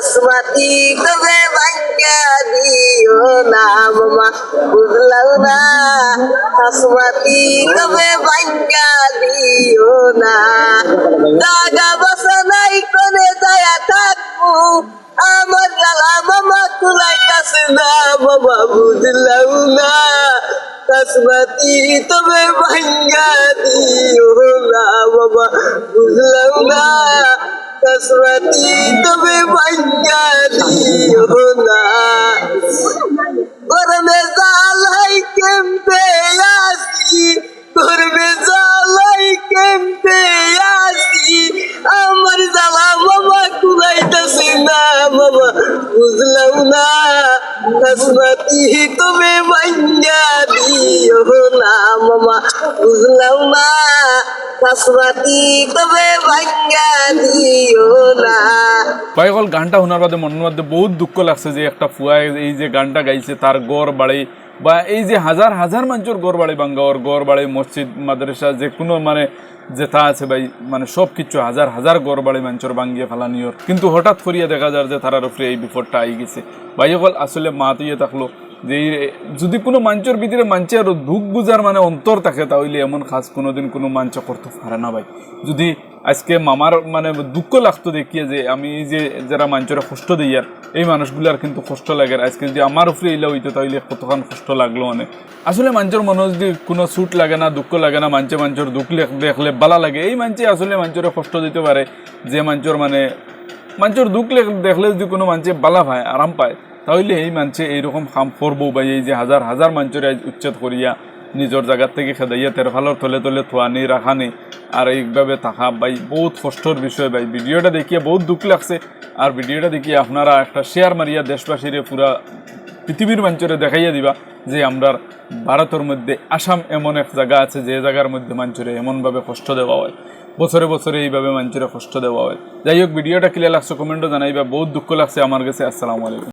বাসমতি তবে ভাঙ্গা দিও না মামা বুঝলাম না বাসমতি তবে ভাঙ্গা দিও না টাকা পয়সা নাই কোনে যায়া থাকবো আমার জ্বালা মামা কুলাইতাছে না বাবা বুঝলাম না বাসমতি তবে ভাঙ্গা দিও না বাবা বুঝলাম না বাসমতি তবে ভাঙ্গা দিও না গরমে জ্বালাই কেমতে আসি গরমে জ্বালাই কেমতে আসি আমার জ্বালা মামা কুলাইতাছে না বাবা বুঝলাম না বাসমতি তবে ভাঙ্গা দিও না মামা বুঝলাম না বাসমতি তবে ভাঙ্গা দিও না। পাইকল গানটা শোনার বাদে মনের মধ্যে বহুত দুঃখ লাগছে যে একটা ফুয়ায় এই যে গানটা গাইছে তার গড় বাড়ি বা এই যে হাজার হাজার মানুষের গড় বাড়ি বাঙ্গাওয়ার গড় বাড়ি মসজিদ মাদ্রাসা যে কোনো মানে যেটা আছে ভাই মানে সব কিছু হাজার হাজার গড় বাড়ি মানুষের ভাঙ্গিয়ে ফেলানিওর কিন্তু হঠাৎ করিয়া দেখা যায় যে তারার উপরে এই বিপদটা আই গেছে ভাইসকল আসলে মা তুইয়ে থাকলো যে যদি কোনো মানুষের ভিতরে মানুষের আরো দুঃখ বুঝার মানে অন্তর থাকে তাহলে এমন খাস কোনোদিন কোনো মানুষ করতে পারে না ভাই। যদি আজকে মামার মানে দুঃখ লাগতো দেখিয়ে যে আমি যে যারা মানুষের কষ্ট দিই আর এই মানুষগুলার কিন্তু কষ্ট লাগে আজকে যদি আমার উপরে এলে হইতো তাহলে কতক্ষণ কষ্ট লাগলো অনেক। আসলে মানুষের মনে যদি কোনো ছুট লাগে না দুঃখ লাগে না মানুষের দুঃখ দেখলে ভালো লাগে এই মানুষে আসলে মানুষের কষ্ট দিতে পারে যে মানুষের দুঃখ দেখলে যদি কোনো মানুষে বালা পায় আরাম পায় তাহলে এই মানুষে এইরকম কাম করবো বা এই যে হাজার হাজার মানুষের উচ্ছেদ করিয়া নিজের জায়গার থেকে খেদাইয়া তেরফালর তলে তলে থোয়ানি রাখানি আর এইভাবে থাকা ভাই বহুত কষ্টর বিষয় ভাই। ভিডিওটা দেখিয়ে বহুত দুঃখ লাগছে আর ভিডিওটা দেখিয়ে আপনারা একটা শেয়ার মারিয়া দেশবাসীর পুরা পৃথিবীর মানুষের দেখাইয়া দিবা যে আমরা ভারতের মধ্যে আসাম এমন এক জায়গা আছে যে জায়গার মধ্যে মানুষের এমনভাবে কষ্ট দেওয়া হয় বছরে বছরে এইভাবে মানুষের কষ্ট দেওয়া হয়। যাই হোক ভিডিওটা ক্লিয়ার লাগছে কমেন্টও জানাইবা বহুত দুঃখ লাগছে আমার কাছে। আসসালামু আলাইকুম।